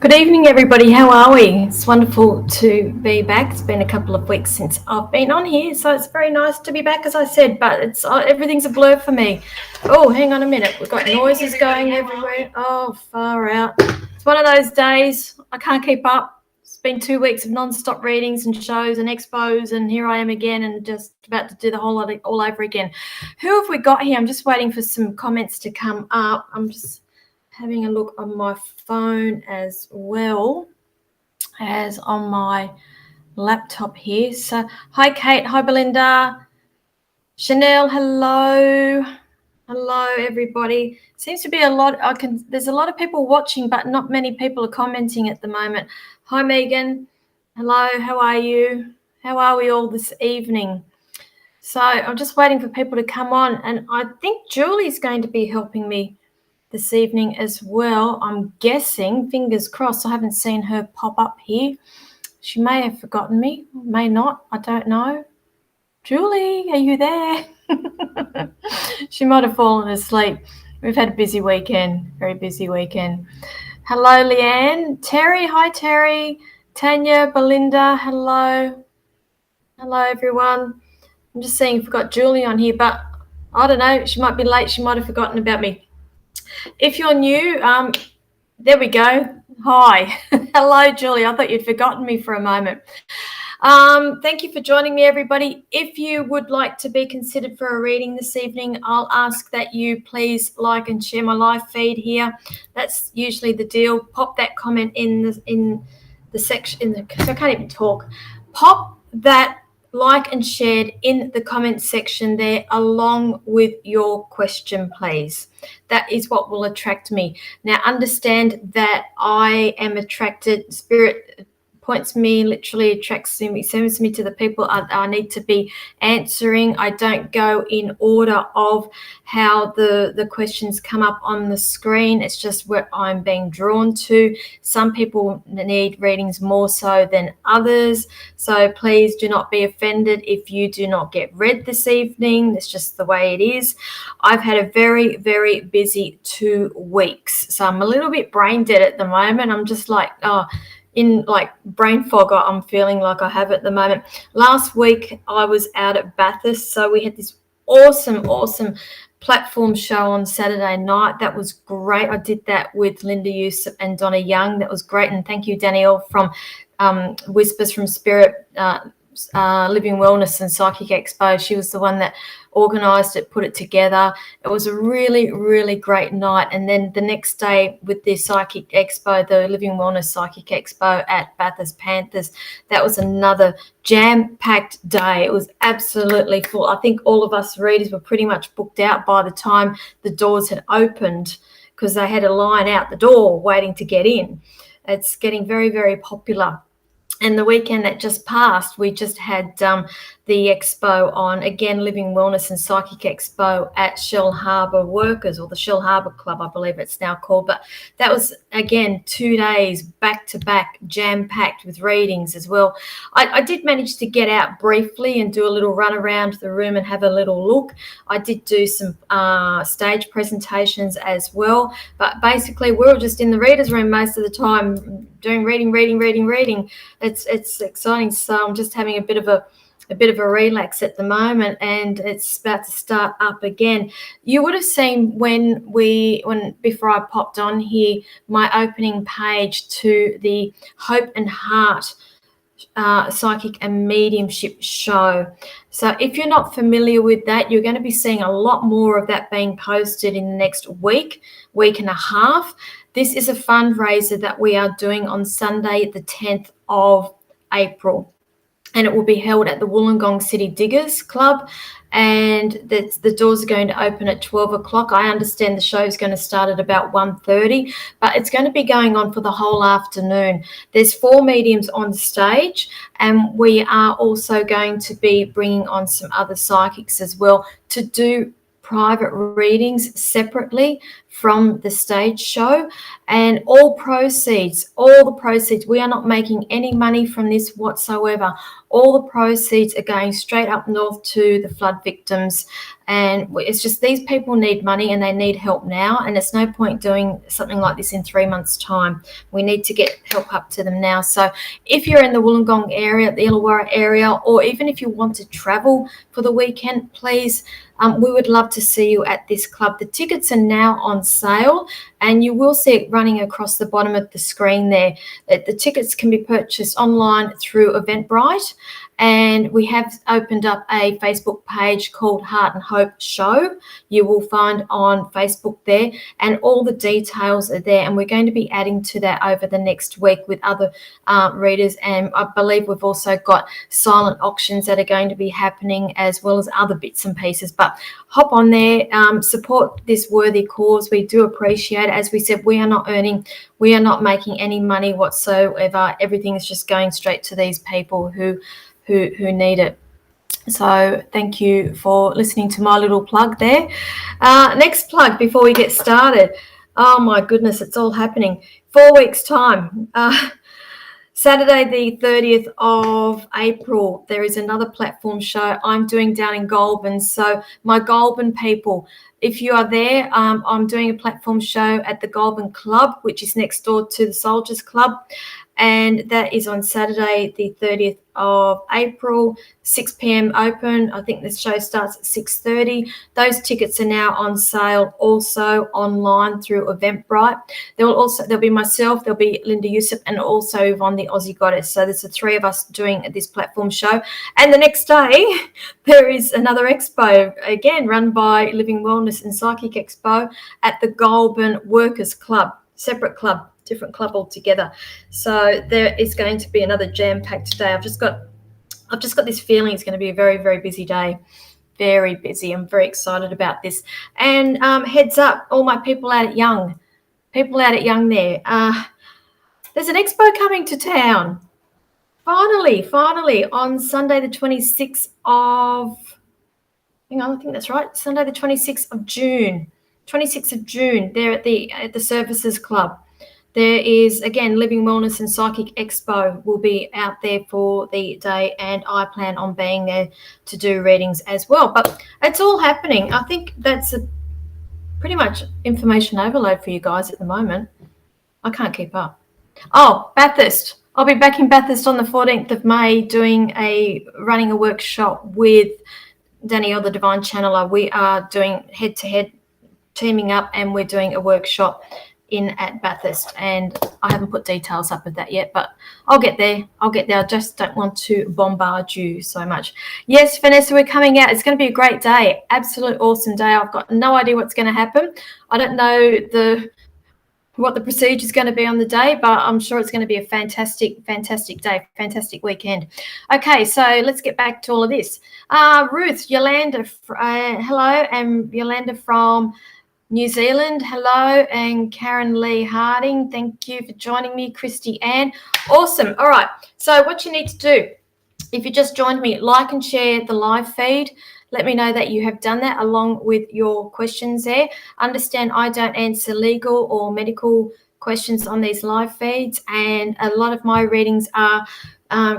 Good evening, everybody. How are we? It's wonderful to be back. It's been a couple of weeks since I've been on here, so it's very nice to be back, as I said, but it's everything's a blur for me. Oh, hang on a minute. We've got noises going everywhere. Oh, far out. It's one of those days I can't keep up. It's been 2 weeks of non-stop readings and shows and expos, and here I am again and just about to do the whole lot all over again. Who have we got here? I'm just waiting for some comments to come up. I'm just having a look on my phone as well as on my laptop here. So hi Kate, hi Belinda, Chanel, hello everybody. Seems to be a lot. There's a lot of people watching, but not many people are commenting at the moment. Hi Megan, hello, how are you? How are we all this evening? So I'm just waiting for people to come on, and I think Julie's going to be helping me this evening as well. I'm guessing, fingers crossed. I haven't seen her pop up here. She may have forgotten me, may not, I don't know. Julie, are you there? She might have fallen asleep. We've had a busy weekend, very busy weekend. Hello, Leanne. Terry, hi Terry. Tanya, Belinda, hello. Hello, everyone. I'm just seeing if we've got Julie on here, but I don't know. She might be late. She might have forgotten about me. If you're new, there we go. Hi. Hello, Julie. I thought you'd forgotten me for a moment. Thank you for joining me, everybody. If you would like to be considered for a reading this evening, I'll ask that you please like and share my live feed here. That's usually the deal. Pop that comment in the section. I can't even talk. Pop that like and shared in the comment section there along with your question, please. That is what will attract me. Now, understand that I am attracted, spirit points me, literally attracts me, sends me to the people I need to be answering. I don't go in order of how the questions come up on the screen. It's just where I'm being drawn to. Some people need readings more so than others. So please do not be offended if you do not get read this evening. That's just the way it is. I've had a very, very busy 2 weeks. So I'm a little bit brain dead at the moment. I'm just like, in like brain fog, I'm feeling like I have at the moment. Last week I was out at Bathurst, so we had this awesome platform show on Saturday night. That was great. I did that with Linda Yusuf and Donna Young. That was great, and thank you, Danielle from Whispers from Spirit, Living Wellness and Psychic Expo. She was the one that organised it, put it together. It was a really, really great night. And then the next day with the Psychic Expo, the Living Wellness Psychic Expo at Bathurst Panthers, that was another jam-packed day. It was absolutely full. I think all of us readers were pretty much booked out by the time the doors had opened, because they had a line out the door waiting to get in. It's getting very, very popular. And the weekend that just passed, we just had the expo on, again, Living Wellness and Psychic Expo at Shell Harbour Workers, or the Shell Harbour Club, I believe it's now called. But that was, again, 2 days back-to-back, jam-packed with readings as well. I did manage to get out briefly and do a little run around the room and have a little look. I did do some stage presentations as well. But basically, we were just in the reader's room most of the time doing reading. It's exciting. So I'm just having a bit of a relax at the moment, and it's about to start up again. You would have seen when before I popped on here, my opening page to the Hope and Heart Psychic and Mediumship show. So if you're not familiar with that, you're going to be seeing a lot more of that being posted in the next week and a half. This is a fundraiser that we are doing on Sunday, the 10th of April. And it will be held at the Wollongong City Diggers Club, and the doors are going to open at 12 o'clock. I understand the show is going to start at about 1:30, but it's going to be going on for the whole afternoon. There's 4 mediums on stage, and we are also going to be bringing on some other psychics as well to do private readings separately from the stage show, and all the proceeds, we are not making any money from this whatsoever. All the proceeds are going straight up north to the flood victims. And it's just these people need money and they need help now. And it's no point doing something like this in 3 months' time. We need to get help up to them now. So if you're in the Wollongong area, the Illawarra area, or even if you want to travel for the weekend, please, we would love to see you at this club. The tickets are now on sale, and you will see it running across the bottom of the screen there. The tickets can be purchased online through Eventbrite. And we have opened up a Facebook page called Heart and Hope Show. You will find on Facebook there, and all the details are there. And we're going to be adding to that over the next week with other readers. And I believe we've also got silent auctions that are going to be happening, as well as other bits and pieces. But hop on there, support this worthy cause. We do appreciate it. As we said, we are not making any money whatsoever. Everything is just going straight to these people who need it. So thank you for listening to my little plug there. Next plug before we get started. Oh my goodness, it's all happening. 4 weeks time. Saturday the 30th of April, there is another platform show I'm doing down in Goulburn. So my Goulburn people, if you are there, I'm doing a platform show at the Goulburn Club, which is next door to the Soldiers Club. And that is on Saturday, the 30th of April, 6 p.m. open. I think the show starts at 6:30. Those tickets are now on sale also online through Eventbrite. There'll be myself, there'll be Linda Yusuf, and also Yvonne the Aussie Goddess. So there's the three of us doing this platform show. And the next day, there is another expo, again run by Living Wellness and Psychic Expo at the Goulburn Workers Club, separate club. Different club altogether. So there is going to be another jam-packed day. I've just got this feeling it's going to be a very, very busy day. Very busy. I'm very excited about this. And heads up, all my people out at Young there. There's an expo coming to town. Finally, on Sunday the 26th of, hang on, I think that's right. Sunday the 26th of June. 26th of June, there at the Services Club. There is, again, Living Wellness and Psychic Expo will be out there for the day, and I plan on being there to do readings as well. But it's all happening. I think that's a pretty much information overload for you guys at the moment. I can't keep up. Oh, Bathurst. I'll be back in Bathurst on the 14th of May running a workshop with Danielle, the Divine Channeler. We are doing head-to-head teaming up, and we're doing a workshop in at Bathurst, and I haven't put details up of that yet, but I'll get there. I just don't want to bombard you so much. Yes, Vanessa, we're coming out. It's going to be a great day. Absolute awesome day. I've got no idea what's going to happen. I don't know what the procedure is going to be on the day, but I'm sure it's going to be a fantastic day, fantastic weekend. Okay, so let's get back to all of this. Ruth, Yolanda, hello, and Yolanda from New Zealand, hello, and Karen Lee Harding, thank you for joining me. Christy Ann, awesome. All right, so what you need to do, if you just joined me, like and share the live feed. Let me know that you have done that along with your questions there. Understand I don't answer legal or medical questions on these live feeds, and a lot of my readings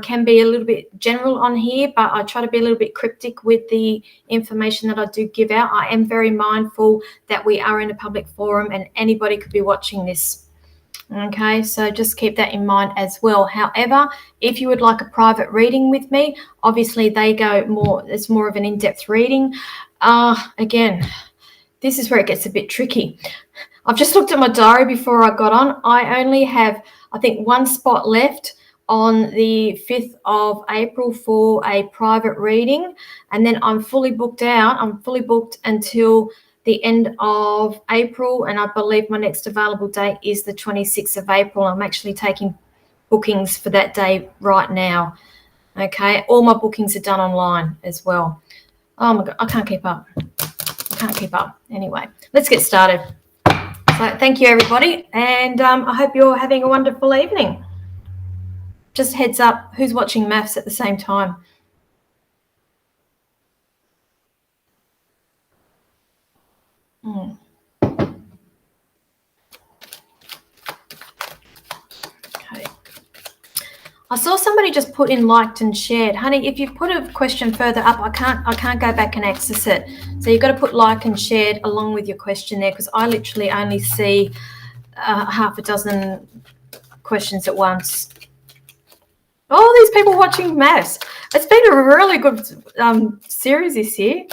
can be a little bit general on here, but I try to be a little bit cryptic with the information that I do give out. I am very mindful that we are in a public forum and anybody could be watching this. Okay, so just keep that in mind as well. However, if you would like a private reading with me, obviously it's more of an in-depth reading. Again, this is where it gets a bit tricky. I've just looked at my diary before I got on. I only have, I think, one spot left on the 5th of April for a private reading, and then I'm fully booked out. I'm fully booked until the end of April, and I believe my next available date is the 26th of April. I'm actually taking bookings for that day right now. Okay, all my bookings are done online as well. Oh my God, I can't keep up. Anyway, let's get started. So thank you, everybody, and I hope you're having a wonderful evening. Just heads up, who's watching maths at the same time? I saw somebody just put in liked and shared. Honey, if you put a question further up, I can't go back and access it. So you've got to put like and shared along with your question there, because I literally only see half a dozen questions at once. All these people watching maths. It's been a really good series this year.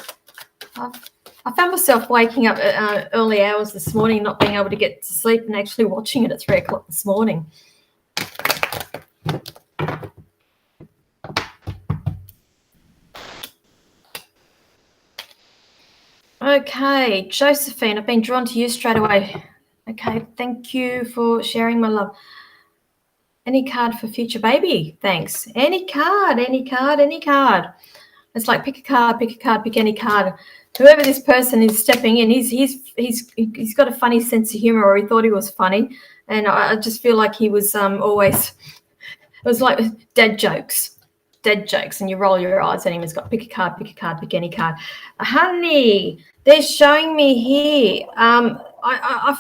I found myself waking up at early hours this morning, not being able to get to sleep, and actually watching it at 3 o'clock this morning. Okay, Josephine, I've been drawn to you straight away. Okay, thank you for sharing, my love. Any card for future baby? Thanks. Any card, any card, any card. It's like pick a card, pick any card. Whoever this person is stepping in, he's got a funny sense of humor, or he thought he was funny, and I just feel like he was always. It was like dead jokes, and you roll your eyes at him. He's got pick a card, pick any card. Honey, they're showing me here. I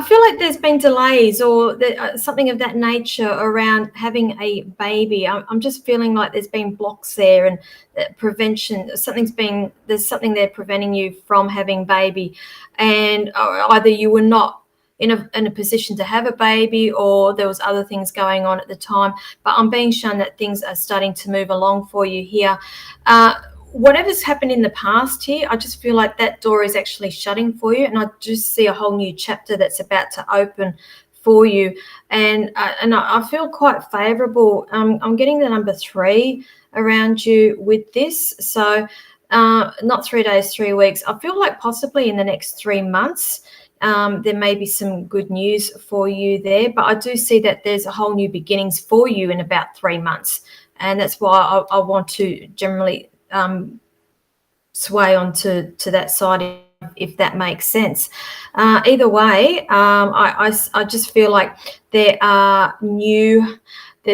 feel like there's been delays or something of that nature around having a baby. I'm just feeling like there's been blocks there, and prevention. There's something there preventing you from having baby, and either you were not in a position to have a baby, or there was other things going on at the time. But I'm being shown that things are starting to move along for you here. Whatever's happened in the past here, I just feel like that door is actually shutting for you, and I just see a whole new chapter that's about to open for you, and I feel quite favourable. I'm getting the number 3 around you with this, so not 3 days, 3 weeks. I feel like possibly in the next 3 months there may be some good news for you there, but I do see that there's a whole new beginnings for you in about 3 months, and that's why I want to generally sway onto that side, if that makes sense. Either way, I just feel like there's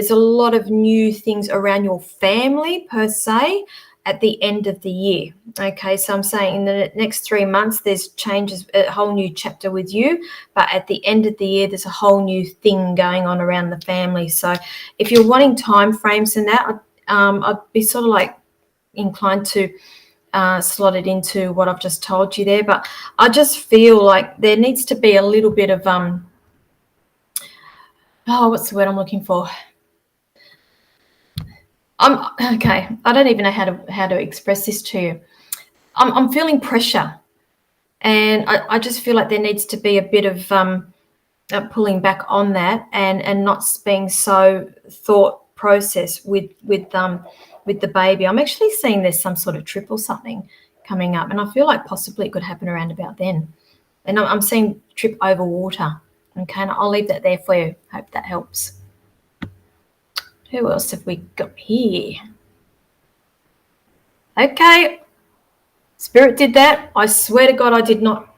a lot of new things around your family per se at the end of the year. Okay, so I'm saying in the next 3 months there's changes, a whole new chapter with you, but at the end of the year there's a whole new thing going on around the family. So if you're wanting time frames in that, I'd be sort of like inclined to slot it into what I've just told you there. But I just feel like there needs to be a little bit of what's the word I'm looking for? Okay, I don't even know how to express this to you. I'm feeling pressure, and I just feel like there needs to be a bit of pulling back on that, and not being so thought process with the baby. I'm actually seeing there's some sort of trip or something coming up, and I feel like possibly it could happen around about then. And I'm seeing trip over water. Okay, and I'll leave that there for you. Hope that helps. Who else have we got here? Okay, Spirit did that. I swear to God I did not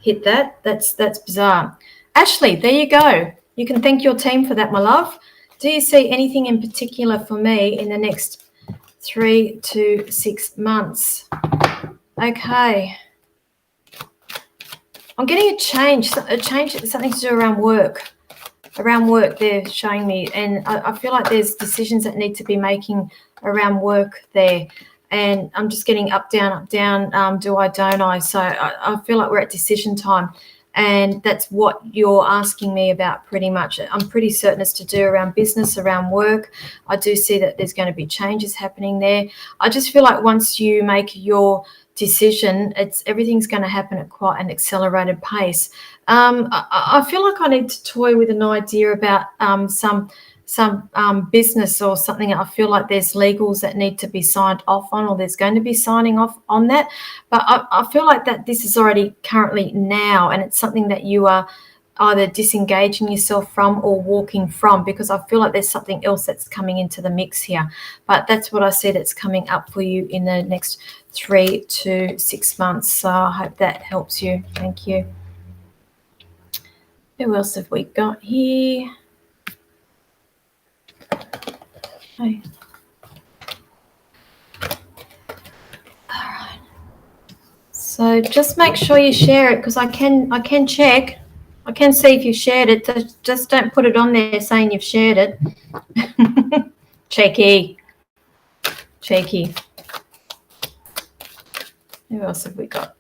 hit that. That's bizarre. Ashley, there you go. You can thank your team for that, my love. Do you see anything in particular for me in the next 3 to 6 months? Okay. I'm getting a change, something to do around work. Around work, they're showing me, and I feel like there's decisions that need to be making around work there. And I'm just getting up, down, do I, don't I? So I feel like we're at decision time. And that's what you're asking me about pretty much. I'm pretty certain it's to do around business, around work. I do see that there's going to be changes happening there. I just feel like once you make your decision, everything's going to happen at quite an accelerated pace. I feel like I need to toy with an idea about some business or something. I feel like there's legals that need to be signed off on, or there's going to be signing off on that. But I feel like that this is already currently now, and it's something that you are either disengaging yourself from or walking from, because I feel like there's something else that's coming into the mix here. But that's what I see that's coming up for you in the next 3 to 6 months. So I hope that helps you. Thank you. Who else have we got here? Okay. All right. So just make sure you share it, because I can check. I can see if you've shared it. Just don't put it on there saying you've shared it. Cheeky. Cheeky. Who else have we got?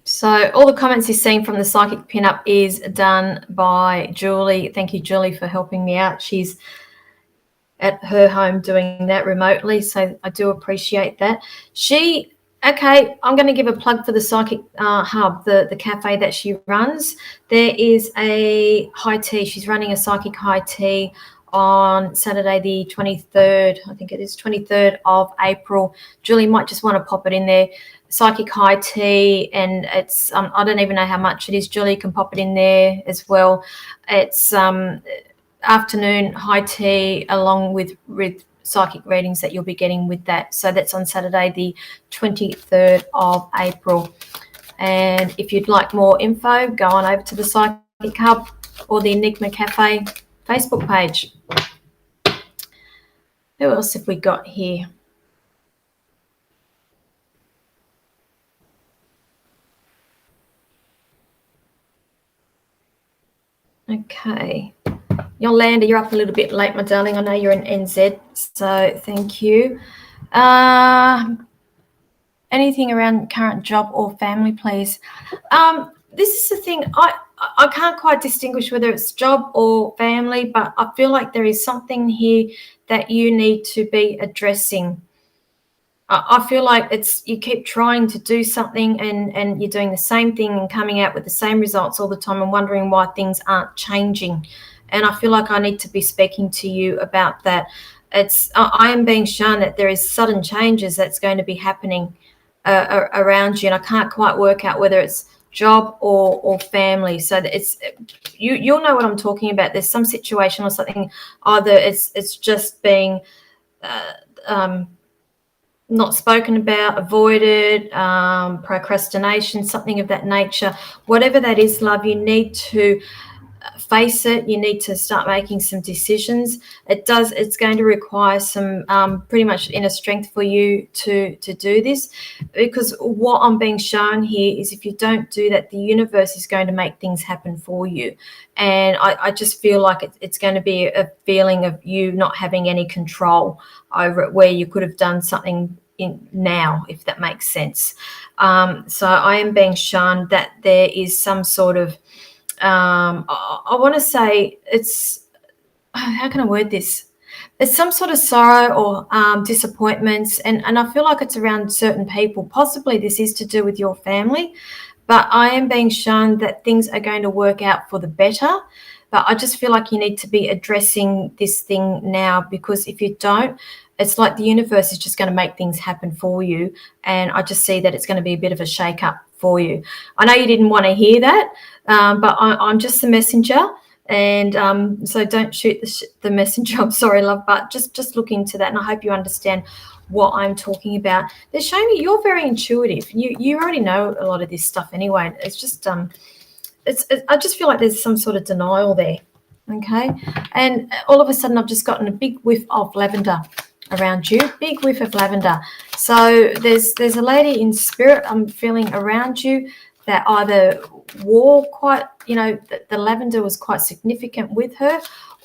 So all the comments you've seen from the Psychic Pinup is done by Julie. Thank you, Julie, for helping me out. She's at her home doing that remotely, so I do appreciate that. Okay, I'm going to give a plug for the Psychic Hub, the cafe that she runs. There is a high tea. She's running a Psychic high tea on Saturday the 23rd. I think it is 23rd of April. Julie might just want to pop it in there. Psychic high tea, and it's I don't even know how much it is. Julie can pop it in there as well. It's afternoon high tea along with psychic readings that you'll be getting with that. So that's on Saturday the 23rd of April. And if you'd like more info, go on over to the Psychic Hub or the Enigma Cafe Facebook page. Who else have we got here? Okay. Yolanda, you're up a little bit late, my darling. I know you're in NZ, so thank you. Anything around current job or family, please? This is the thing. I can't quite distinguish whether it's job or family, but I feel like there is something here that you need to be addressing. I feel like you keep trying to do something and you're doing the same thing and coming out with the same results all the time and wondering why things aren't changing. And I feel like I need to be speaking to you about that. I am being shown that there is sudden changes that's going to be happening around you, and I can't quite work out whether it's job or family. So that you'll know what I'm talking about. There's some situation or something. Either it's just being not spoken about, avoided, procrastination, something of that nature. Whatever that is, love, you need to face it. You need to start making some decisions. It's going to require some pretty much inner strength for you to do this, because what I'm being shown here is if you don't do that, the universe is going to make things happen for you. And I just feel like it's going to be a feeling of you not having any control over it, where you could have done something now, if that makes sense. So I am being shown that there is some sort of I want to say how can I word this? It's some sort of sorrow or disappointments, and I feel like it's around certain people. Possibly this is to do with your family, but I am being shown that things are going to work out for the better. But I just feel like you need to be addressing this thing now, because if you don't, it's like the universe is just going to make things happen for you. And I just see that it's going to be a bit of a shake-up for you. I know you didn't want to hear that, but I'm just the messenger. And so don't shoot the messenger. I'm sorry, love, but just look into that. And I hope you understand what I'm talking about. They're showing me you're very intuitive. You already know a lot of this stuff anyway. It's just I just feel like there's some sort of denial there. Okay. And all of a sudden I've just gotten a big whiff of lavender around you, big whiff of lavender. So there's a lady in spirit I'm feeling around you that either wore quite, the lavender was quite significant with her,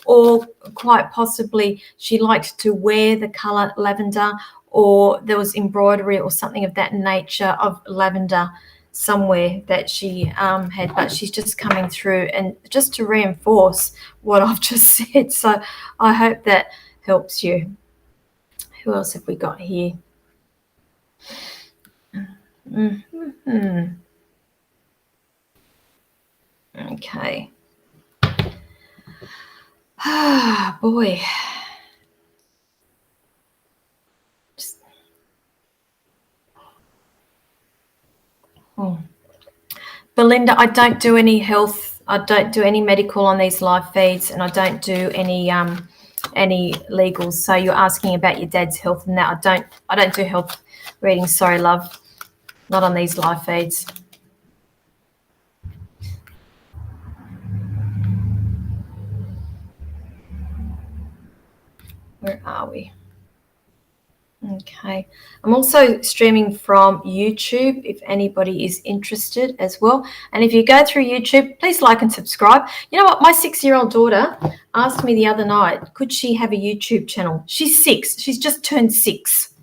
or quite possibly she liked to wear the color lavender, or there was embroidery or something of that nature of lavender somewhere that she had, but she's just coming through and just to reinforce what I've just said. So I hope that helps you. Who else have we got here? Okay. Ah, boy. Belinda, I don't do any health. I don't do any medical on these live feeds, and I don't do any legals. So you're asking about your dad's health and that. I don't do health readings. Sorry, love. Not on these live feeds. Where are we? Okay. I'm also streaming from YouTube if anybody is interested as well. And if you go through YouTube, please like and subscribe. You know what? My 6-year-old daughter asked me the other night, could she have a YouTube channel? She's 6. She's just turned 6.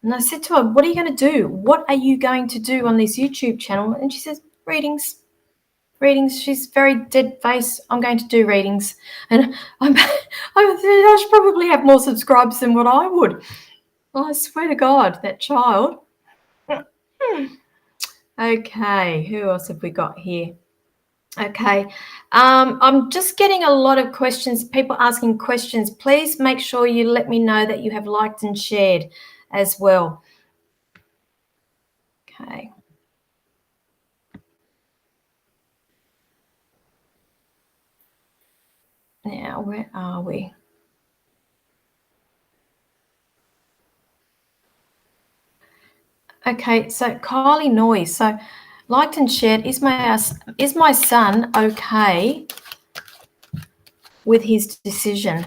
And I said to her, what are you going to do? What are you going to do on this YouTube channel? And she says, readings. Readings. She's very dead face. I'm going to do readings. And I should probably have more subscribers than what I would. Well, I swear to God, that child. Okay, who else have we got here? Okay, I'm just getting a lot of questions, people asking questions. Please make sure you let me know that you have liked and shared as well. Okay. Now, where are we? Okay, so Kylie Noyes. So liked and shared. Is my son okay with his decision?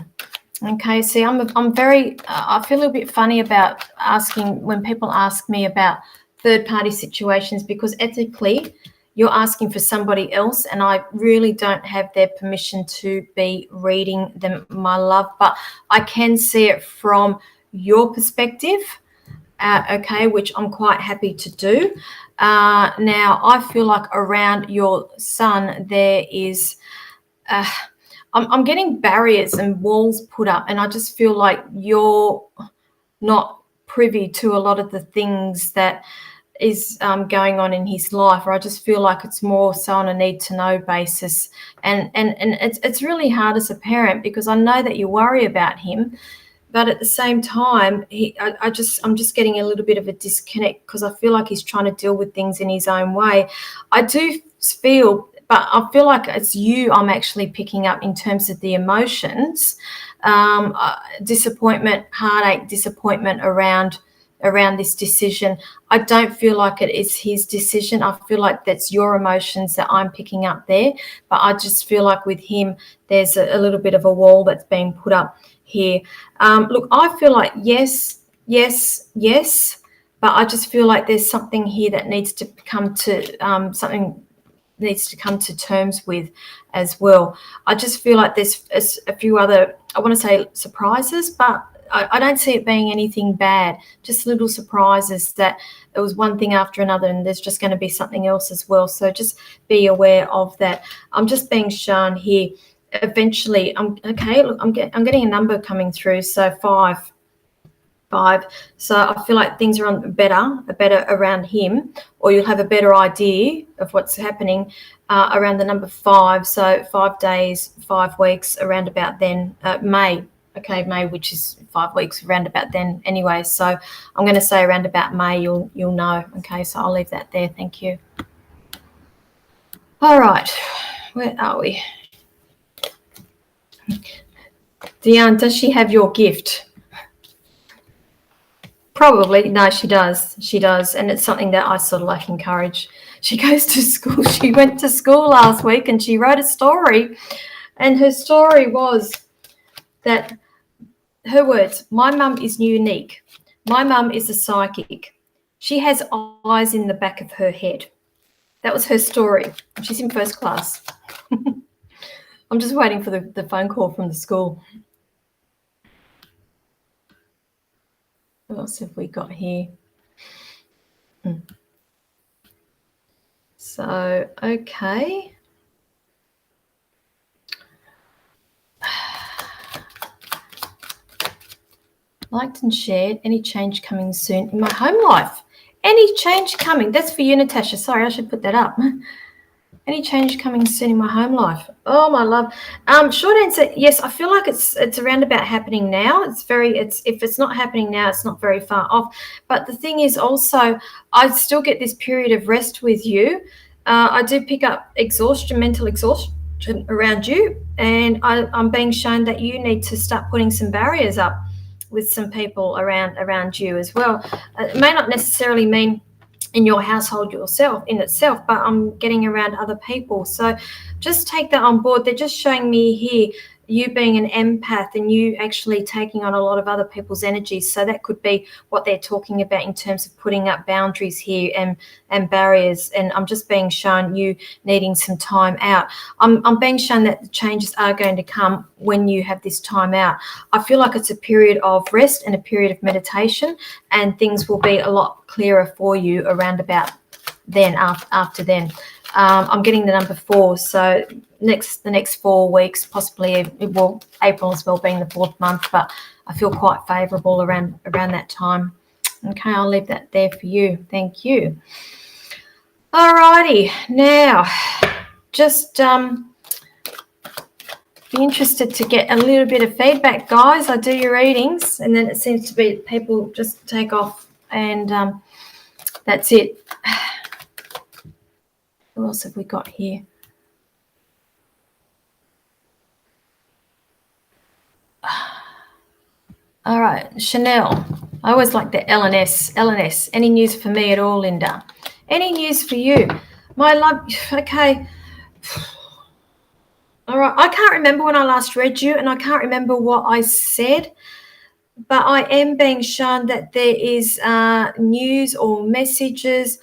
Okay, see, I'm very. I feel a little bit funny about asking when people ask me about third-party situations, because ethically, you're asking for somebody else, and I really don't have their permission to be reading them, my love. But I can see it from your perspective. Okay, which I'm quite happy to do. Now, I feel like around your son there is, I'm getting barriers and walls put up, and I just feel like you're not privy to a lot of the things that is going on in his life, or I just feel like it's more so on a need to know basis, and it's really hard as a parent, because I know that you worry about him. But at the same time, I'm just getting a little bit of a disconnect, because I feel like he's trying to deal with things in his own way. I do feel, but I feel like it's you I'm actually picking up in terms of the emotions, disappointment, heartache, disappointment around this decision. I don't feel like it is his decision. I feel like that's your emotions that I'm picking up there. But I just feel like with him, there's a little bit of a wall that's being put up here. Look, I feel like yes, but I just feel like there's something here that needs to come to terms with as well. I just feel like there's a few other, I want to say surprises, but I don't see it being anything bad, just little surprises that it was one thing after another, and there's just going to be something else as well. So just be aware of that. I'm just being shown here. Eventually, look, I'm getting a number coming through, so 5. So I feel like things are on better around him, or you'll have a better idea of what's happening around the number 5. So 5 days, 5 weeks, around about then, May. Okay, May, which is 5 weeks, around about then anyway. So I'm going to say around about May, you'll know. Okay, so I'll leave that there. Thank you. All right, where are we? Deanne, does she have your gift? Probably. No, she does. She does. And it's something that I sort of like encourage. She goes to school. She went to school last week and she wrote a story. And her story was that, her words, my mum is unique. My mum is a psychic. She has eyes in the back of her head. That was her story. She's in first class. I'm just waiting for the phone call from the school. What else have we got here? So, okay. Liked and shared. Any change coming soon in my home life? Any change coming? That's for you, Natasha. Sorry, I should put that up. Any change coming soon in my home life? Oh, my love. Short answer, yes. I feel like it's around about happening now. If it's not happening now, it's not very far off. But the thing is also, I still get this period of rest with you. I do pick up exhaustion, mental exhaustion around you, and I'm being shown that you need to start putting some barriers up with some people around you as well. It may not necessarily mean in your household in itself, but I'm getting around other people. So just take that on board. They're just showing me here you being an empath and you actually taking on a lot of other people's energies. So that could be what they're talking about in terms of putting up boundaries here and barriers. And I'm just being shown you needing some time out. I'm being shown that the changes are going to come when you have this time out. I feel like it's a period of rest and a period of meditation, and things will be a lot clearer for you around about then, after then. I'm getting the number 4, so the next 4 weeks, possibly April as well being the 4th month, but I feel quite favourable around that time. Okay, I'll leave that there for you. Thank you. Alrighty, now just be interested to get a little bit of feedback, guys. I do your readings, and then it seems to be people just take off, and that's it. Who else have we got here? All right, Chanel. I always like the LNS. LNS. Any news for me at all, Linda? Any news for you? My love. Okay. All right. I can't remember when I last read you, and I can't remember what I said, but I am being shown that there is news or messages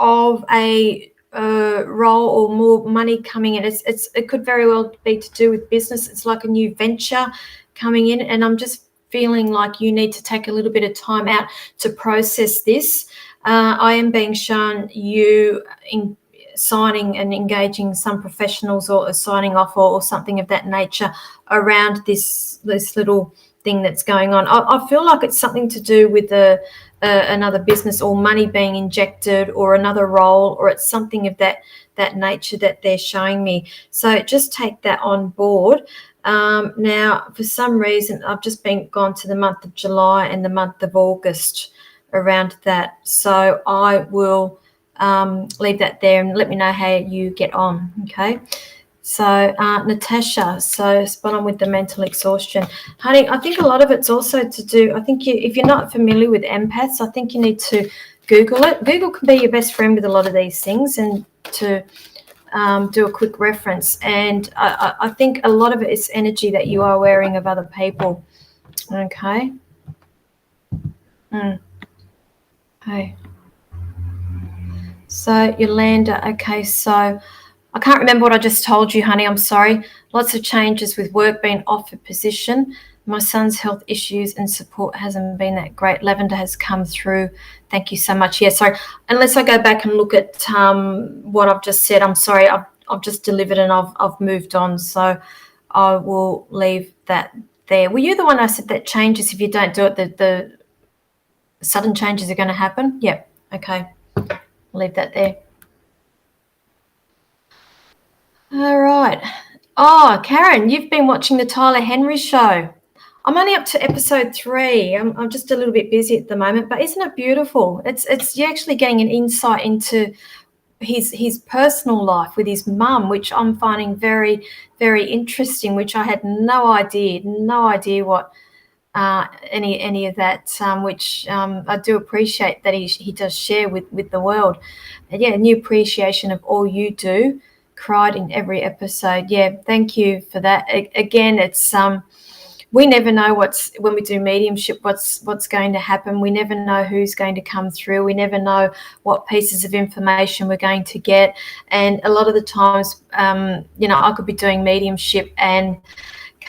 of a role or more money coming in. It could very well be to do with business. It's like a new venture coming in, and I'm just feeling like you need to take a little bit of time out to process this. I am being shown you in signing and engaging some professionals or signing off or something of that nature around this little thing that's going on. I feel like it's something to do with another business or money being injected or another role, or it's something of that nature that they're showing me. So just take that on board. Now, for some reason, I've just gone to the month of July and the month of August around that. So I will leave that there and let me know how you get on. Okay. So Natasha, so spot on with the mental exhaustion. Honey, I think a lot of it's also to do, I think if you're not familiar with empaths, I think you need to Google it. Google can be your best friend with a lot of these things, and to do a quick reference. And I think a lot of it is energy that you are wearing of other people. Okay. Okay. So Yolanda, okay, so I can't remember what I just told you, honey. I'm sorry. Lots of changes with work being offered position. My son's health issues and support hasn't been that great. Lavender has come through. Thank you so much. Yeah, sorry. Unless I go back and look at what I've just said, I'm sorry. I've just delivered and I've moved on. So I will leave that there. Were you the one I said that changes if you don't do it, the sudden changes are going to happen? Yep. Okay. I'll leave that there. All right. Oh, Karen, you've been watching the Tyler Henry show. I'm only up to episode 3. I'm just a little bit busy at the moment, but isn't it beautiful? It's you're actually getting an insight into his personal life with his mum, which I'm finding very, very interesting, which I had no idea what any of that, which I do appreciate that he does share with the world. And yeah, new appreciation of all you do. Cried in every episode. Yeah, thank you for that. Again, it's we never know when we do mediumship what's going to happen. We never know who's going to come through. We never know what pieces of information we're going to get. And a lot of the times, I could be doing mediumship and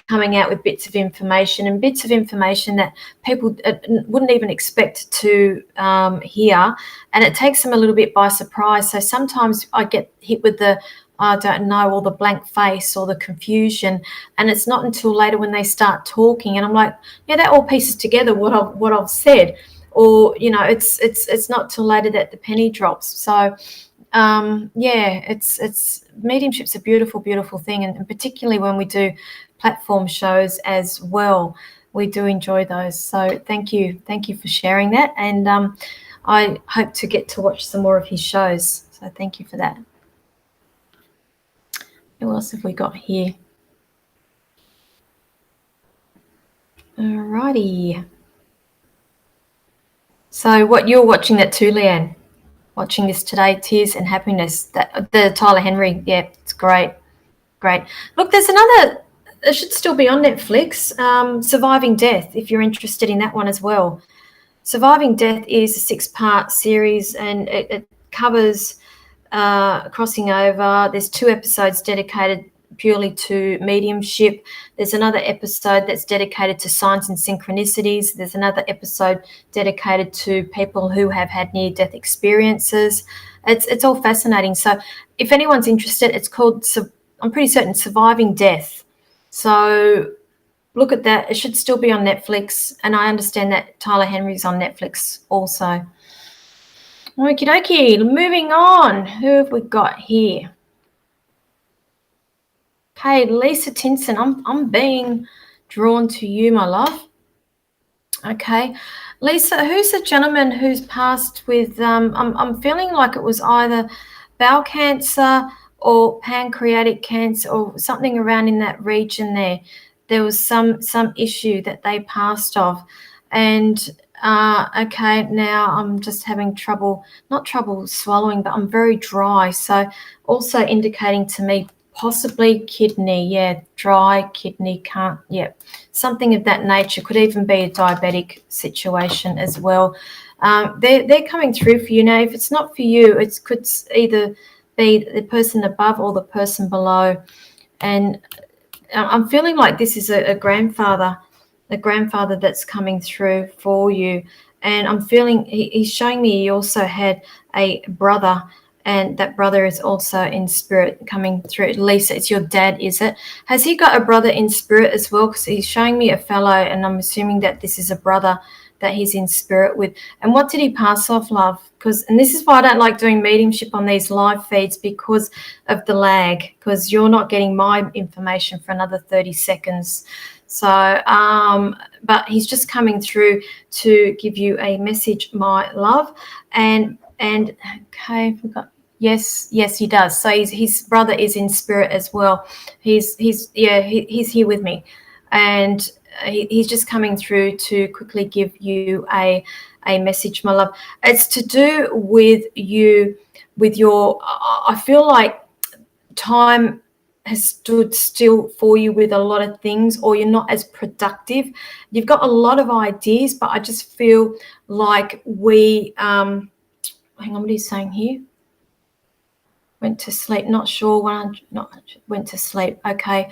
coming out with bits of information that people wouldn't even expect to hear, and it takes them a little bit by surprise. So sometimes I get hit with the I don't know, or the blank face or the confusion, and it's not until later when they start talking and I'm like, yeah, that all pieces together what I've said, or it's not till later that the penny drops. So it's mediumship's a beautiful thing, and particularly when we do platform shows as well, we do enjoy those. So thank you for sharing that, and I hope to get to watch some more of his shows, so thank you for that. Who else have we got here? Alrighty. So what you're watching that too, Leanne? Watching this today, Tears and Happiness, that the Tyler Henry. Yeah, it's great. Look, there's another it should still be on Netflix. Surviving Death, if you're interested in that one as well. Surviving Death is a 6-part series, and it covers crossing over. There's 2 episodes dedicated purely to mediumship. There's another episode that's dedicated to signs and synchronicities. There's another episode dedicated to people who have had near-death experiences. It's all fascinating. So if anyone's interested, it's called, I'm pretty certain, Surviving Death. So look at that. It should still be on Netflix. And I understand that Tyler Henry's on Netflix also. Okie dokie. Moving on. Who have we got here? Okay, Lisa Tinson. I'm being drawn to you, my love. Okay. Lisa, who's the gentleman who's passed with, I'm feeling like it was either bowel cancer or pancreatic cancer or something around in that region there. There was some issue that they passed of. And, okay, now I'm just having not trouble swallowing, but I'm very dry. So also indicating to me possibly kidney, yeah, dry kidney, can't, yeah, something of that nature. Could even be a diabetic situation as well. They're coming through for you now. If it's not for you, it could either be the person above or the person below. And I'm feeling like this is a grandfather that's coming through for you. And I'm feeling he's showing me he also had a brother, and that brother is also in spirit coming through. Lisa, it's your dad, is it? Has he got a brother in spirit as well? Because he's showing me a fellow, and I'm assuming that this is a brother that he's in spirit with. And what did he pass off, love? And this is why I don't like doing mediumship on these live feeds, because of the lag, because you're not getting my information for another 30 seconds. So, but he's just coming through to give you a message, my love. And okay, we've got, yes, he does. So his brother is in spirit as well. He's here with me, and he's just coming through to quickly give you a message, my love. It's to do with you, with your, I feel like time has stood still for you with a lot of things, or you're not as productive. You've got a lot of ideas, but I just feel like hang on, what are you saying here? Went to sleep, not sure when went to sleep. Okay.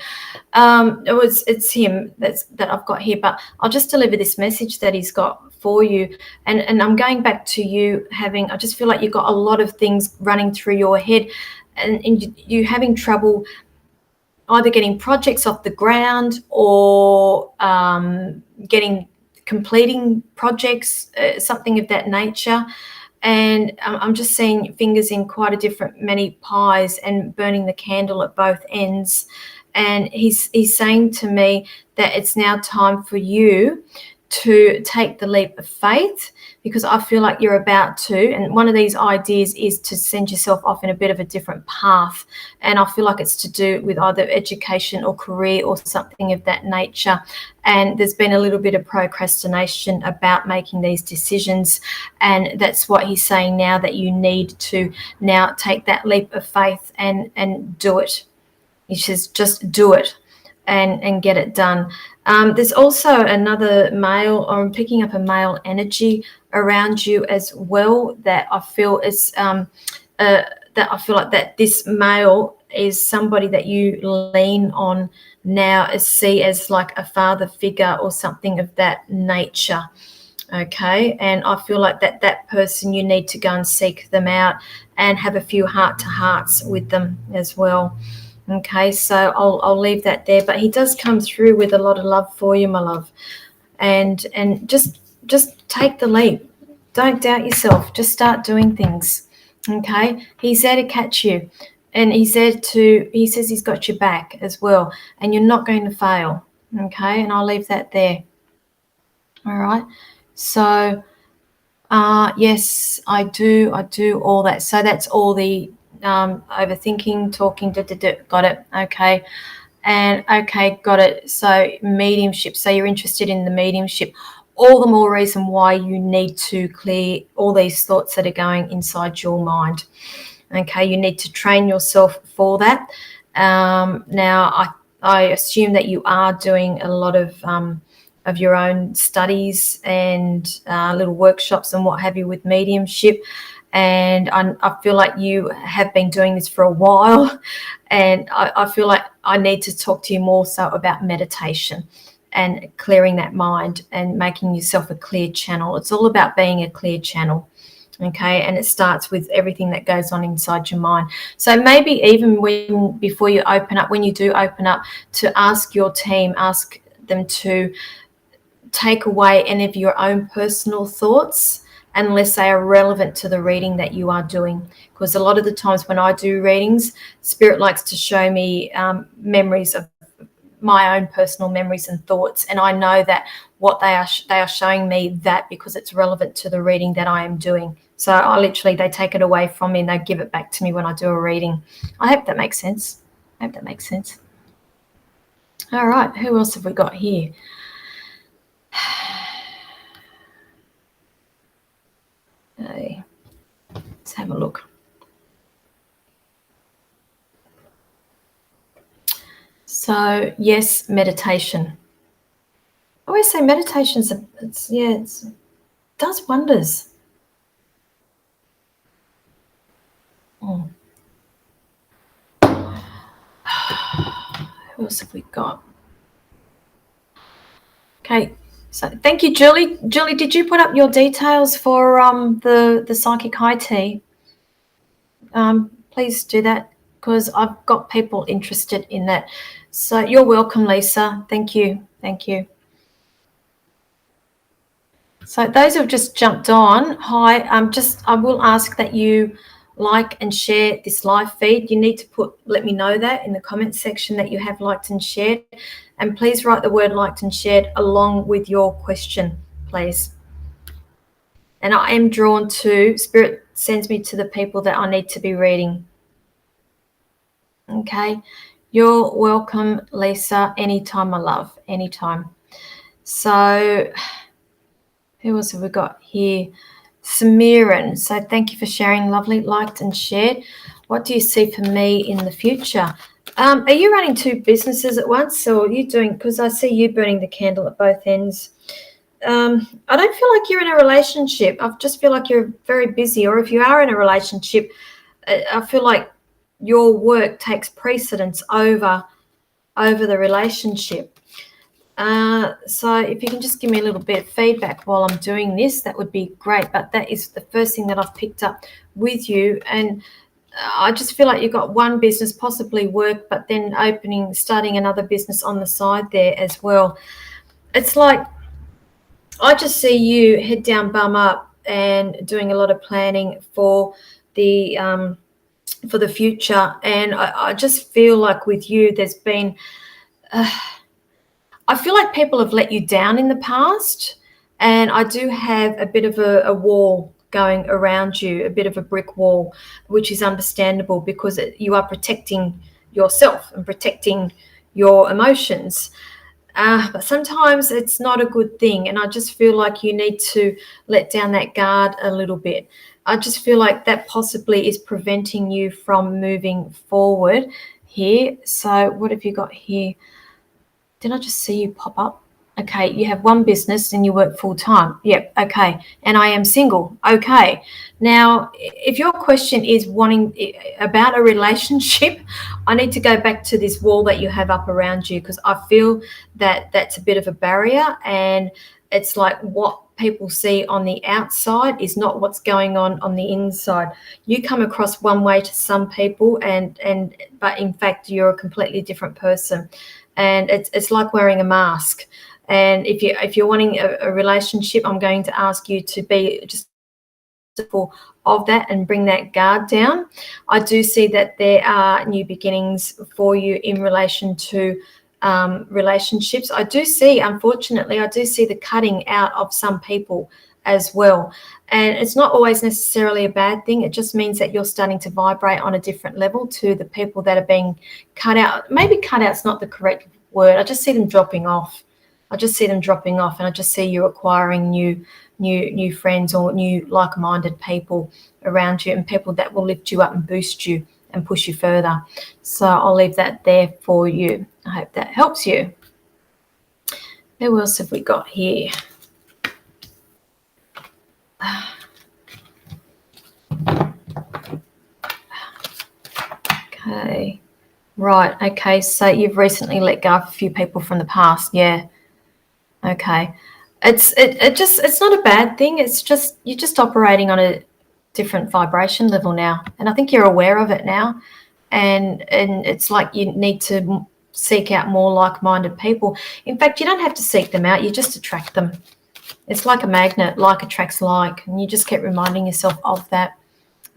It's him that I've got here, but I'll just deliver this message that he's got for you. And I'm going back to you I just feel like you've got a lot of things running through your head, and you're having trouble either getting projects off the ground or completing projects, something of that nature. And I'm just seeing fingers in quite a different many pies and burning the candle at both ends. And he's saying to me that it's now time for you to take the leap of faith, because I feel like you're about to. And one of these ideas is to send yourself off in a bit of a different path. And I feel like it's to do with either education or career or something of that nature. And there's been a little bit of procrastination about making these decisions. And that's what he's saying now, that you need to now take that leap of faith and do it. He says, just do it and get it done. There's also another male, or I'm picking up a male energy around you as well, that I feel is that I feel like that this male is somebody that you lean on now, see as like a father figure or something of that nature. Okay, and I feel like that person, you need to go and seek them out and have a few heart-to-hearts with them as well. Okay, so I'll leave that there. But he does come through with a lot of love for you, my love. And just take the leap. Don't doubt yourself. Just start doing things. Okay, he's there to catch you. And he says he's got your back as well. And you're not going to fail. Okay, and I'll leave that there. All right. So, yes, I do all that. So that's all the overthinking, talking, got it. Okay. And okay, got it. So mediumship. So you're interested in the mediumship. All the more reason why you need to clear all these thoughts that are going inside your mind. Okay, you need to train yourself for that. Now, I assume that you are doing a lot of your own studies and little workshops and what have you with mediumship. And I feel like you have been doing this for a while, and I feel like I need to talk to you more so about meditation and clearing that mind and making yourself a clear channel. It's all about being a clear channel. Okay, and it starts with everything that goes on inside your mind. So maybe even before you open up, when you do open up, to ask your team, ask them to take away any of your own personal thoughts unless they are relevant to the reading that you are doing. Because a lot of the times when I do readings, Spirit likes to show me memories of my own personal memories and thoughts, and I know that what they are showing me that because it's relevant to the reading that I am doing. So they take it away from me and they give it back to me when I do a reading. I hope that makes sense. All right, who else have we got here? Hey, let's have a look. So yes, meditation. I always say meditation does wonders. Who else have we got? Okay, so thank you, Julie. Julie, did you put up your details for the psychic high tea? Please do that, because I've got people interested in that. So you're welcome, Lisa. Thank you. So those who've just jumped on, hi. I will ask that you like and share this live feed. You need to let me know that in the comments section that you have liked and shared, and please write the word liked and shared along with your question, please. And I am drawn to, Spirit sends me to the people that I need to be reading. Okay, you're welcome, Lisa. Anytime, my love, anytime. So who else have we got here? Samiran. So thank you for sharing, lovely, liked and shared. What do you see for me in the future? Are you running two businesses at once, or are you doing, because I see you burning the candle at both ends. I don't feel like you're in a relationship. I just feel like you're very busy, or if you are in a relationship, I feel like your work takes precedence over the relationship. So if you can just give me a little bit of feedback while I'm doing this, that would be great. But that is the first thing that I've picked up with you. And I just feel like you've got one business, possibly work, but then starting another business on the side there as well. It's like I just see you head down, bum up, and doing a lot of planning for the future. And I just feel like with you, there's been I feel like people have let you down in the past, and I do have a bit of a wall going around you, a bit of a brick wall, which is understandable because you are protecting yourself and protecting your emotions. But sometimes it's not a good thing, and I just feel like you need to let down that guard a little bit. I just feel like that possibly is preventing you from moving forward here. So what have you got here? Did I just see you pop up? Okay, you have one business and you work full time. Yep, okay. And I am single. Okay. Now, if your question is wanting about a relationship, I need to go back to this wall that you have up around you, because I feel that that's a bit of a barrier, and it's like what people see on the outside is not what's going on the inside. You come across one way to some people, but in fact you're a completely different person. And it's like wearing a mask. And if you're wanting a relationship, I'm going to ask you to be just mindful of that and bring that guard down. I do see that there are new beginnings for you in relation to relationships. Unfortunately, I do see the cutting out of some people as well. And it's not always necessarily a bad thing. It just means that you're starting to vibrate on a different level to the people that are being cut out. Maybe cut out's not the correct word. I just see them dropping off. And I just see you acquiring new friends or new like-minded people around you, and people that will lift you up and boost you and push you further. So I'll leave that there for you. I hope that helps you. Who else have we got here? Okay. Right. Okay. So you've recently let go of a few people from the past. Yeah. Okay. It's not a bad thing. It's just you're just operating on a different vibration level now, and I think you're aware of it now. And it's like you need to seek out more like-minded people. In fact, you don't have to seek them out. You just attract them. It's like a magnet. Like attracts like, and you just keep reminding yourself of that.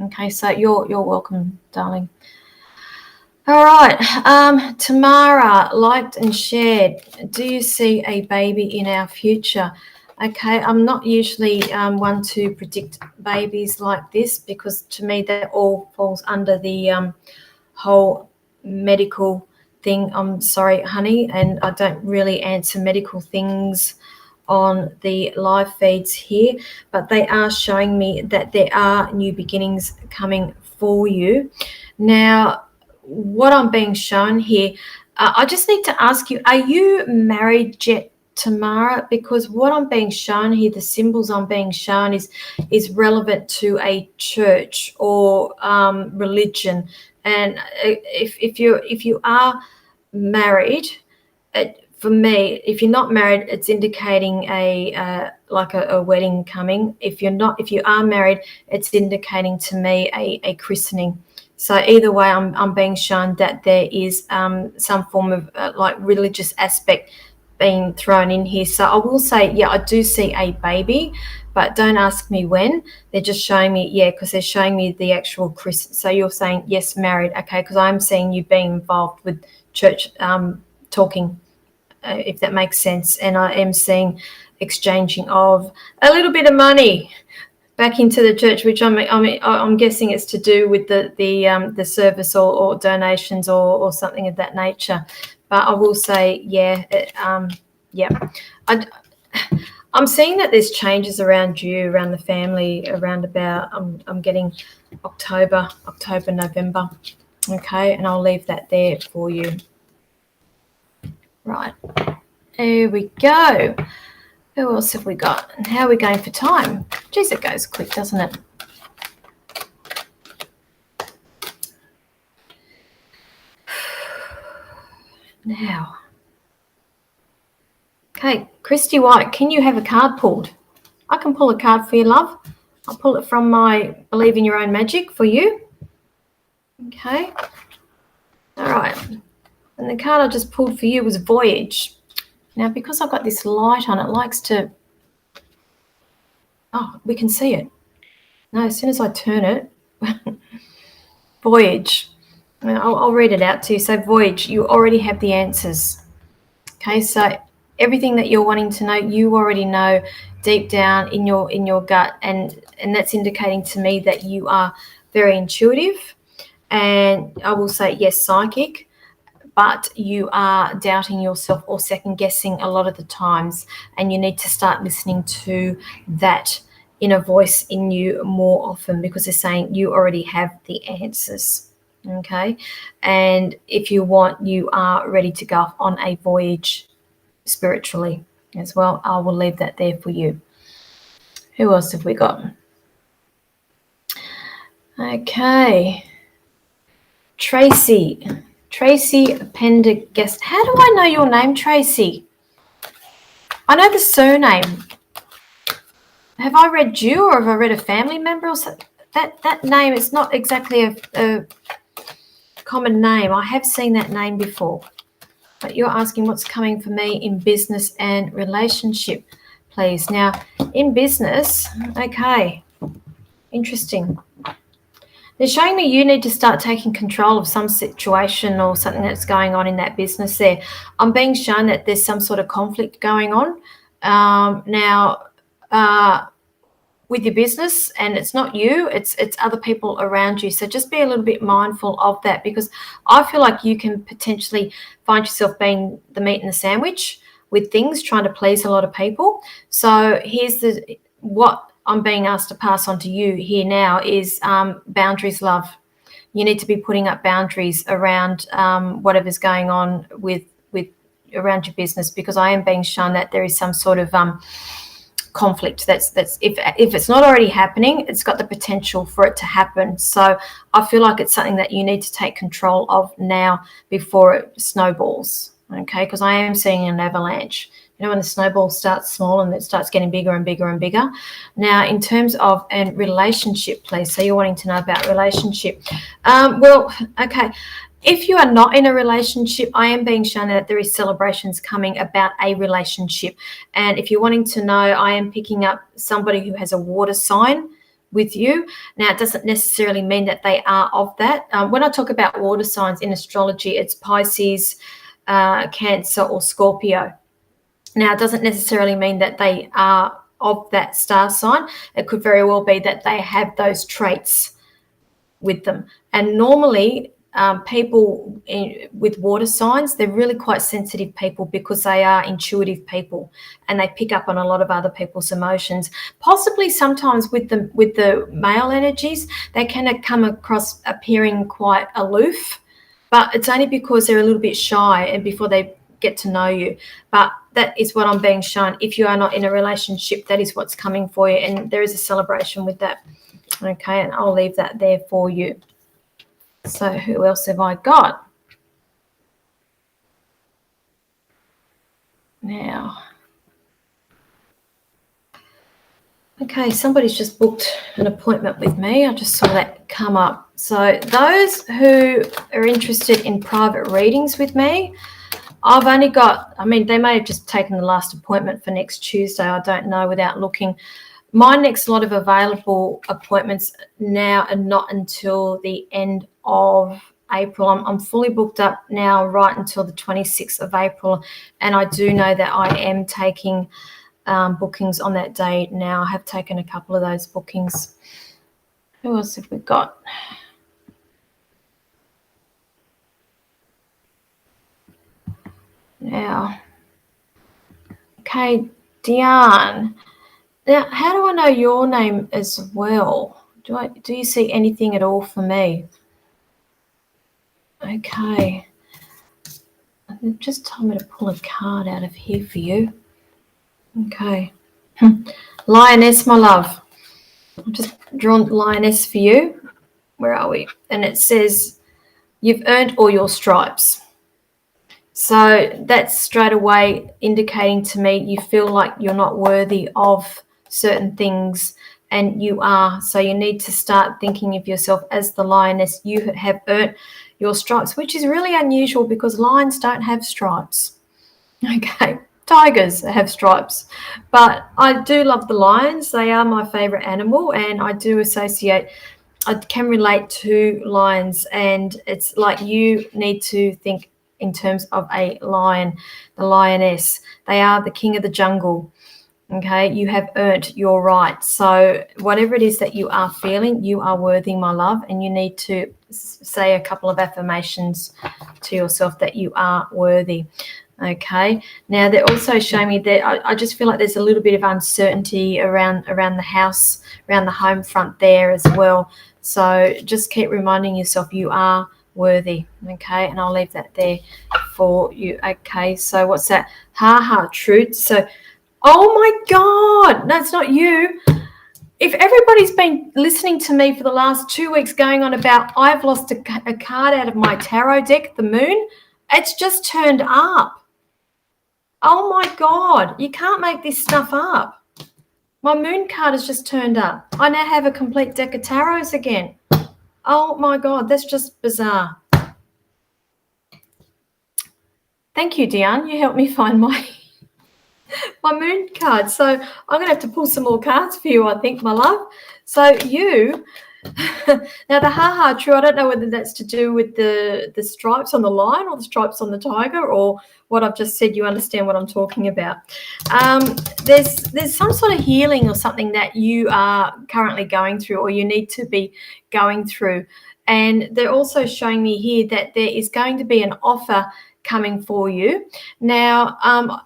Okay. So you're welcome, darling. All right, Tamara liked and shared. Do you see a baby in our future? Okay, I'm not usually one to predict babies like this because to me that all falls under the whole medical thing. I'm sorry, honey, and I don't really answer medical things on the live feeds here, but they are showing me that there are new beginnings coming for you. Now, what I'm being shown here, I just need to ask you, are you married yet, Tamara? Because what I'm being shown here, the symbols I'm being shown is relevant to a church or religion. And if you are married, for me, if you're not married, it's indicating a wedding coming. If you are married, it's indicating to me a christening. So either way, I'm being shown that there is some form of like religious aspect being thrown in here. So I will say, yeah, I do see a baby, but don't ask me when. They're just showing me, yeah, because they're showing me the actual christening. So you're saying, yes, married. Okay, because I'm seeing you being involved with church talking, if that makes sense. And I am seeing exchanging of a little bit of money back into the church, which I'm guessing it's to do with the service or donations or something of that nature. But I will say, yeah, I'm seeing that there's changes around you, around the family, around about I'm getting October, November. Okay, and I'll leave that there for you. Right, there we go. Who else have we got? And how are we going for time? Geez, it goes quick, doesn't it? Now. Okay, Christy White, can you have a card pulled? I can pull a card for you, love. I'll pull it from my Believe in Your Own Magic for you. Okay. All right. And the card I just pulled for you was Voyage. Now, because I've got this light on, it likes to... Oh, we can see it. No, as soon as I turn it, Voyage. I'll read it out to you. So, Voyage, you already have the answers. Okay, so everything that you're wanting to know, you already know deep down in your gut, and that's indicating to me that you are very intuitive, and I will say, yes, psychic, but you are doubting yourself or second guessing a lot of the times, and you need to start listening to that inner voice in you more often, because they're saying you already have the answers. Okay, and if you want, you are ready to go on a voyage spiritually as well. I will leave that there for you. Who else have we got? Okay, Tracy Pendergast. How do I know your name, Tracy? I know the surname. Have I read you, or have I read a family member or something? That name is not exactly a common name. I have seen that name before. But you're asking what's coming for me in business and relationship, please. Now, in business, okay, interesting. They're showing me you need to start taking control of some situation or something that's going on in that business there. I'm being shown that there's some sort of conflict going on with your business, and it's not you, it's other people around you. So just be a little bit mindful of that, because I feel like you can potentially find yourself being the meat in the sandwich with things, trying to please a lot of people. So here's what I'm being asked to pass on to you here now is boundaries, love. you need to be putting up boundaries around whatever's going on with around your business, because I am being shown that there is some sort of conflict that's if it's not already happening, it's got the potential for it to happen. So I feel like it's something that you need to take control of now before it snowballs, okay? Because I am seeing an avalanche. You know, when the snowball starts small and it starts getting bigger and bigger and bigger. Now, in terms of a relationship, please. So you're wanting to know about relationship. Well, okay. If you are not in a relationship, I am being shown that there is celebrations coming about a relationship. And if you're wanting to know, I am picking up somebody who has a water sign with you. Now, it doesn't necessarily mean that they are of that. When I talk about water signs in astrology, it's Pisces, Cancer, or Scorpio. Now, it doesn't necessarily mean that they are of that star sign. It could very well be that they have those traits with them. And normally, people with water signs, they're really quite sensitive people because they are intuitive people and they pick up on a lot of other people's emotions. Possibly sometimes with the male energies, they can come across appearing quite aloof, but it's only because they're a little bit shy and before they get to know you. But that is what I'm being shown. If you are not in a relationship, that is what's coming for you, and there is a celebration with that. Okay, and I'll leave that there for you. So who else have I got? Now, okay, somebody's just booked an appointment with me. I just saw that come up. So those who are interested in private readings with me, I've only got, I mean, they may have just taken the last appointment for next Tuesday. I don't know without looking. My next lot of available appointments now are not until the end of April. I'm fully booked up now right until the 26th of April. And I do know that I am taking bookings on that day now. I have taken a couple of those bookings. Who else have we got? Now, okay, Diane. Now, how do I know your name as well? Do you see anything at all for me? Okay. They've just told me to pull a card out of here for you. Okay. Lioness, my love. I've just drawn Lioness for you. Where are we? And it says, you've earned all your stripes. So that's straight away indicating to me you feel like you're not worthy of certain things, and you are. So you need to start thinking of yourself as the lioness. You have earned your stripes, which is really unusual because lions don't have stripes. Okay, tigers have stripes, but I do love the lions. They are my favorite animal, and I do associate, I can relate to lions, and it's like you need to think in terms of a lion, the lioness. They are the king of the jungle. Okay, you have earned your right. So whatever it is that you are feeling, you are worthy, my love, and you need to say a couple of affirmations to yourself that you are worthy. Okay, now they're also showing me that I just feel like there's a little bit of uncertainty around the house, around the home front there as well. So just keep reminding yourself you are worthy. Okay, and I'll leave that there for you. Okay, so what's that? Truth. So, oh my God, that's not you. If everybody's been listening to me for the last 2 weeks going on about I've lost a card out of my tarot deck, the moon, it's just turned up. Oh my God, you can't make this stuff up. My moon card has just turned up. I now have a complete deck of tarots again. Oh my God, that's just bizarre. Thank you, Diane. You helped me find my moon card. So I'm going to have to pull some more cards for you, I think, my love. So you, now the true, I don't know whether that's to do with the stripes on the lion or the stripes on the tiger, or what I've just said. You understand what I'm talking about. There's some sort of healing or something that you are currently going through, or you need to be going through. And they're also showing me here that there is going to be an offer coming for you. Now,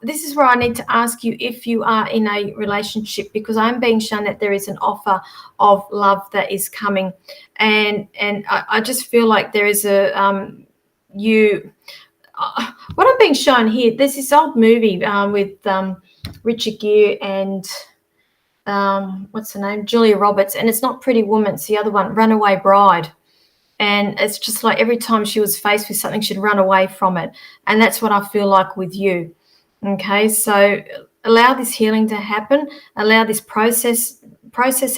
this is where I need to ask you if you are in a relationship, because I'm being shown that there is an offer of love that is coming. And I just feel like there is a what I'm being shown here, there's this old movie with Richard Gere and what's her name, Julia Roberts, and it's not Pretty Woman, it's the other one, Runaway Bride. And it's just like every time she was faced with something, she'd run away from it. And that's what I feel like with you. Okay, so allow this healing to happen, allow this process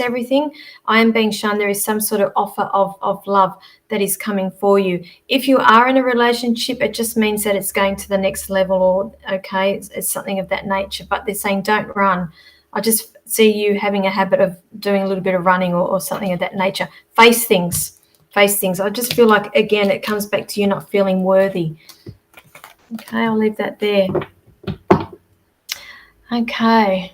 everything. I am being shown there is some sort of offer of love that is coming for you. If you are in a relationship, it just means that it's going to the next level, or okay, it's something of that nature. But they're saying don't run. I just see you having a habit of doing a little bit of running or something of that nature. Face things. I just feel like, again, it comes back to you not feeling worthy. Okay, I'll leave that there. Okay.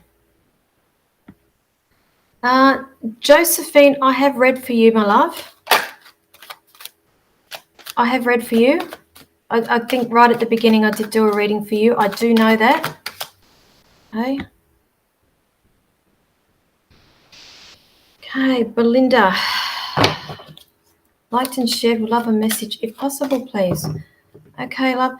Josephine, I have read for you, my love. I have read for you. I think right at the beginning I did do a reading for you. I do know that. Okay. Okay, Belinda. Liked and shared. Would love a message if possible, please. Okay, love.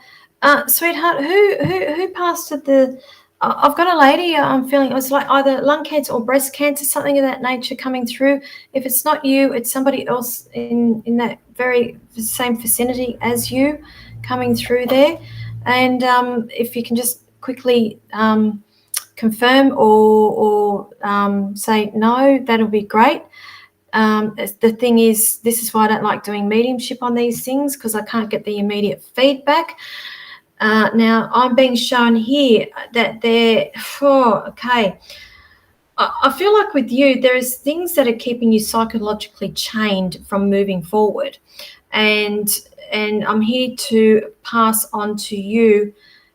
Sweetheart, who passed at the? I've got a lady. I'm feeling it was like either lung cancer or breast cancer, something of that nature coming through. If it's not you, it's somebody else in that very same vicinity as you coming through there. And if you can just quickly confirm or say no, that'll be great. The thing is, this is why I don't like doing mediumship on these things, because I can't get the immediate feedback. Now, I'm being shown here that okay. I feel like with you, there is things that are keeping you psychologically chained from moving forward. And I'm here to pass on to you.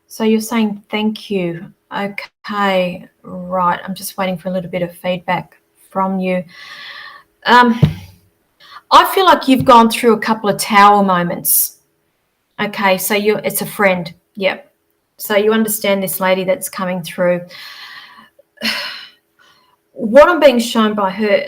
So you're saying thank you. Okay, right. I'm just waiting for a little bit of feedback from you. I feel like you've gone through a couple of tower moments. Okay, so it's a friend. Yep. So you understand this lady that's coming through. What I'm being shown by her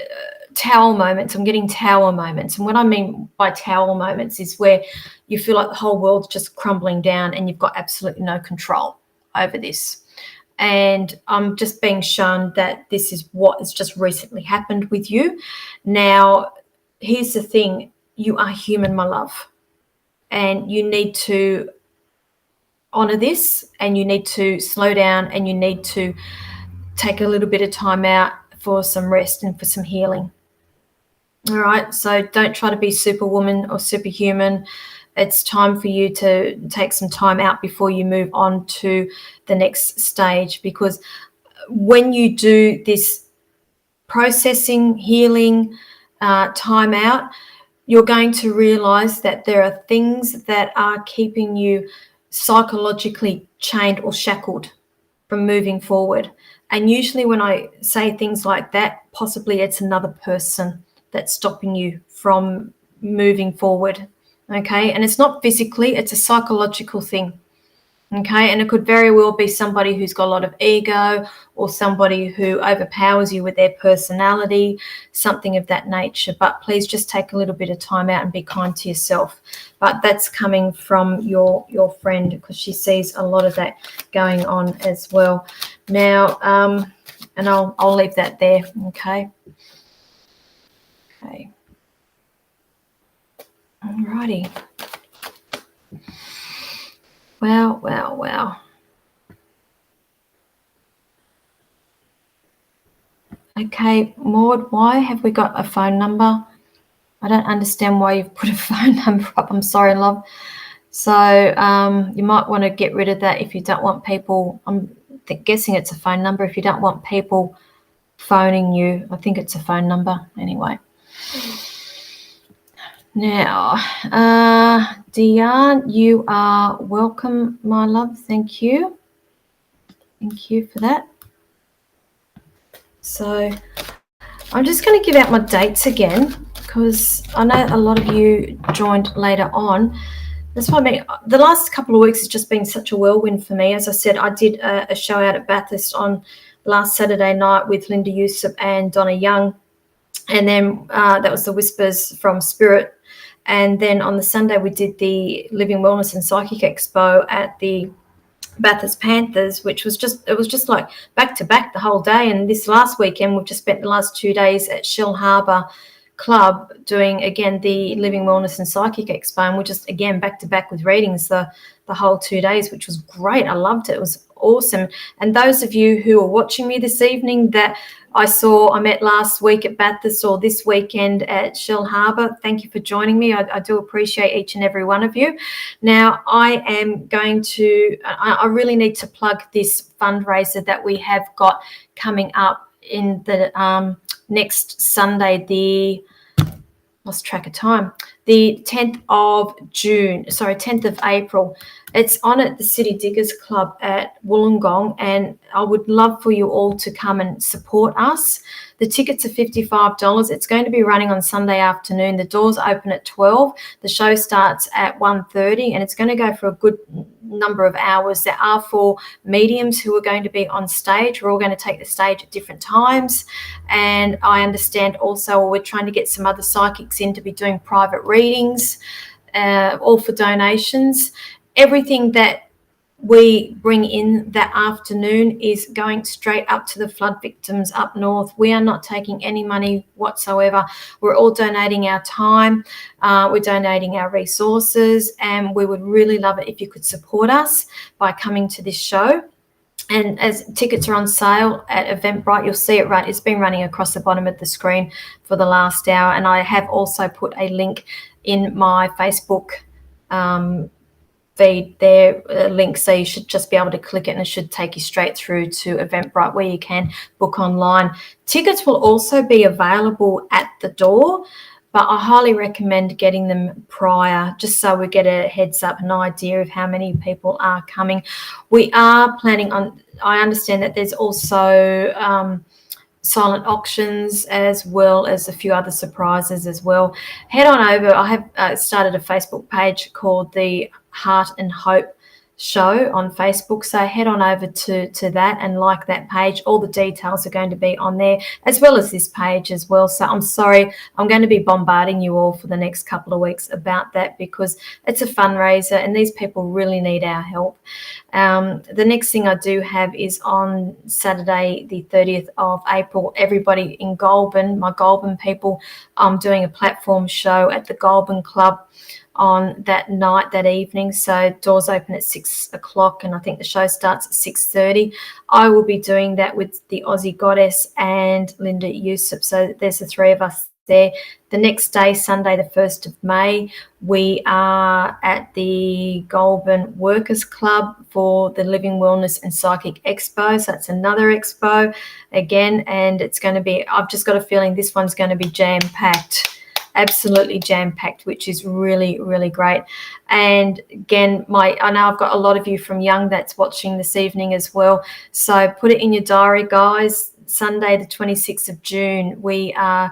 tower moments, I'm getting tower moments. And what I mean by tower moments is where you feel like the whole world's just crumbling down and you've got absolutely no control over this. And I'm just being shown that this is what has just recently happened with you. Now, here's the thing. You are human, my love. And you need to honor this, and you need to slow down, and you need to take a little bit of time out for some rest and for some healing. All right. So don't try to be superwoman or superhuman. It's time for you to take some time out before you move on to the next stage, because when you do this processing, healing, time out, you're going to realize that there are things that are keeping you psychologically chained or shackled from moving forward. And usually when I say things like that, possibly it's another person that's stopping you from moving forward. Okay, and it's not physically, it's a psychological thing. Okay, and it could very well be somebody who's got a lot of ego, or somebody who overpowers you with their personality, something of that nature. But please just take a little bit of time out and be kind to yourself. But that's coming from your friend, because she sees a lot of that going on as well. Now, and I'll leave that there. Okay. Okay. Alrighty. Wow. Okay, Maud, why have we got a phone number? I don't understand why you've put a phone number up. I'm sorry, love. So you might want to get rid of that if you don't want people. I'm guessing it's a phone number. If you don't want people phoning you, I think it's a phone number anyway. Now, Diane, you are welcome, my love. Thank you. Thank you for that. So I'm just going to give out my dates again, because I know a lot of you joined later on. That's what I mean. The last couple of weeks has just been such a whirlwind for me. As I said, I did a show out at Bathurst on last Saturday night with Linda Yusuf and Donna Young. And then that was the Whispers from Spirit. And then on the Sunday, we did the Living Wellness and Psychic Expo at the Bathurst Panthers, which was just like back to back the whole day. And this last weekend, we've just spent the last 2 days at Shell Harbour Club doing again the Living Wellness and Psychic Expo, and we're just again back to back with readings the whole 2 days, which was great. I loved it. It was awesome. And those of you who are watching me this evening that I met last week at Bathurst or this weekend at Shell Harbour, thank you for joining me. I do appreciate each and every one of you. Now, I really need to plug this fundraiser that we have got coming up in the next Sunday, lost track of time, the 10th of April. It's on at the City Diggers Club at Wollongong, and I would love for you all to come and support us. The tickets are $55. It's going to be running on Sunday afternoon. The doors open at 12. The show starts at 1:30, and it's going to go for a good number of hours. There are 4 mediums who are going to be on stage. We're all going to take the stage at different times. And I understand also we're trying to get some other psychics in to be doing private readings, all for donations. Everything that we bring in that afternoon is going straight up to the flood victims up north. We are not taking any money whatsoever. We're all donating our time. We're donating our resources, and we would really love it if you could support us by coming to this show. And as tickets are on sale at Eventbrite, you'll see it it's been running across the bottom of the screen for the last hour. And I have also put a link in my Facebook feed there, a link, so you should just be able to click it and it should take you straight through to Eventbrite where you can book online. Tickets will also be available at the door, but I highly recommend getting them prior, just so we get a heads up, an idea of how many people are coming. We are planning on, I understand that there's also silent auctions as well as a few other surprises as well. Head on over. I have started a Facebook page called the Heart and Hope Show on Facebook, so head on over to that and like that page. All the details are going to be on there, as well as this page as well. So I'm sorry, I'm going to be bombarding you all for the next couple of weeks about that, because it's a fundraiser and these people really need our help. The next thing I do have is on Saturday the 30th of April, everybody in Goulburn, my Goulburn people, I'm doing a platform show at the Goulburn Club on that night, that evening. So doors open at 6 o'clock, and I think the show starts at 6:30. I will be doing that with the Aussie Goddess and Linda Yusuf. So there's the 3 of us there. The next day, Sunday, the 1st of May, we are at the Goulburn Workers Club for the Living Wellness and Psychic Expo. So that's another expo again, and it's going to be, I've just got a feeling this one's going to be jam-packed. Absolutely jam-packed, which is really, really great. And again, I know I've got a lot of you from Young that's watching this evening as well. So put it in your diary, guys. Sunday, the 26th of June, we are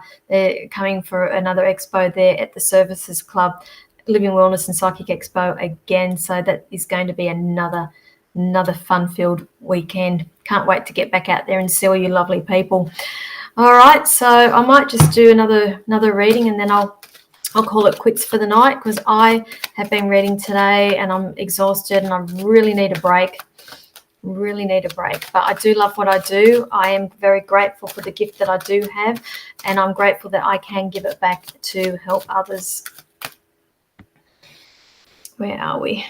coming for another expo there at the Services Club, Living Wellness and Psychic Expo again. So that is going to be another fun-filled weekend. Can't wait to get back out there and see all you lovely people. All right, so I might just do another reading, and then I'll call it quits for the night, because I have been reading today and I'm exhausted and I really need a break. But I do love what I do. I am very grateful for the gift that I do have, and I'm grateful that I can give it back to help others. Where are we?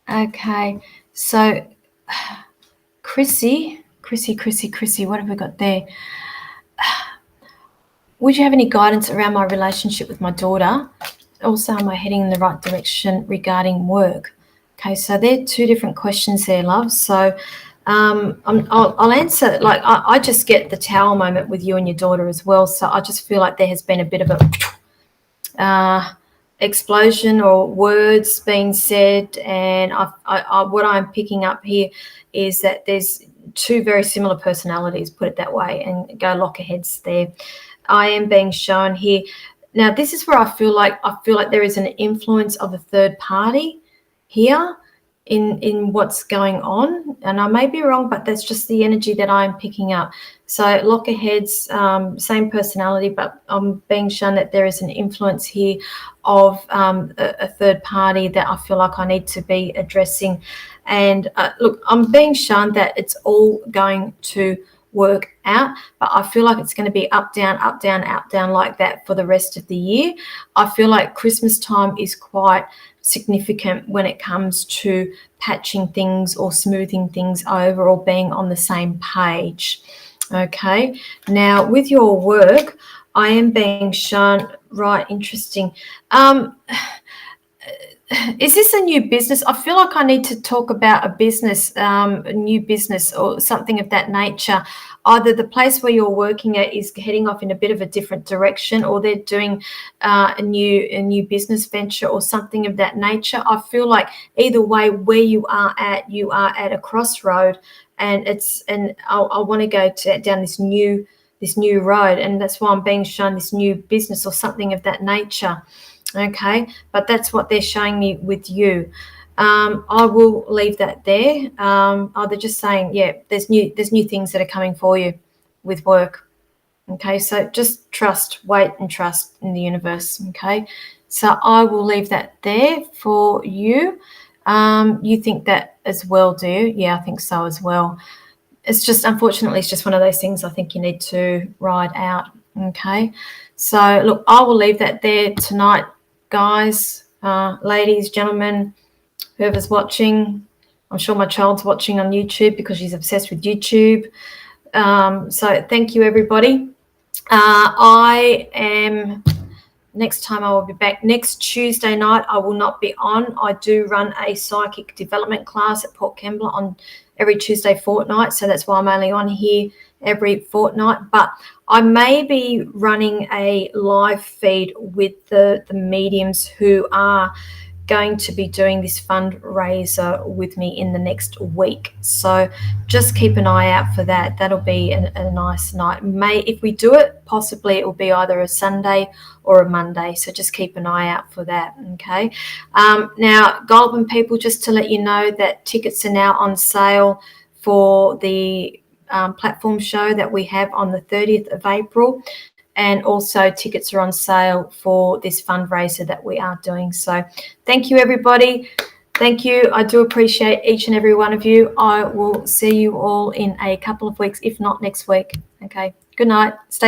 Okay, so Chrissy, what have we got there? Would you have any guidance around my relationship with my daughter? Also, am I heading in the right direction regarding work? Okay, so they're 2 different questions there, love. So I'll answer, like, I just get the tower moment with you and your daughter as well. So I just feel like there has been a bit of a explosion or words being said, and what I'm picking up here is that there's 2 very similar personalities, put it that way, and go lockerheads there. I am being shown here. Now, this is where I feel like there is an influence of a third party here in what's going on, and I may be wrong, but that's just the energy that I'm picking up. So lockerheads, same personality, but I'm being shown that there is an influence here of a third party that I feel like I need to be addressing. And look, I'm being shown that it's all going to work out, but I feel like it's going to be up, down, up, down, up, down like that for the rest of the year. I feel like Christmas time is quite significant when it comes to patching things or smoothing things over or being on the same page. Okay, now with your work, I am being shown, right, interesting. Is this a new business? I feel like I need to talk about a business, a new business or something of that nature. Either the place where you're working at is heading off in a bit of a different direction, or they're doing a new business venture or something of that nature. I feel like either way, where you are at a crossroad, and I want to go down this new road, and that's why I'm being shown this new business or something of that nature. Okay, but that's what they're showing me with you. I will leave that there. They're just saying, yeah, there's new things that are coming for you with work. Okay, so just wait and trust in the universe. Okay, so I will leave that there for you. You think that as well, do you? Yeah, I think so as well. It's just, unfortunately, it's just one of those things I think you need to ride out. Okay, so look, I will leave that there tonight, guys, ladies, gentlemen, whoever's watching. I'm sure my child's watching on YouTube because she's obsessed with YouTube. So thank you, everybody. Next time I will be back next Tuesday night. I will not be on. I do run a psychic development class at Port Kembla on every Tuesday fortnight. So that's why I'm only on here every fortnight. But I may be running a live feed with the mediums who are going to be doing this fundraiser with me in the next week. So just keep an eye out for that. That'll be a nice night. If we do it, possibly it will be either a Sunday or a Monday. So just keep an eye out for that. Okay. Now, Goulburn people, just to let you know that tickets are now on sale for the platform show that we have on the 30th of April. And also tickets are on sale for this fundraiser that we are doing. So thank you, everybody. Thank you. I do appreciate each and every one of you. I will see you all in a couple of weeks, if not next week. Okay. Good night. Stay safe.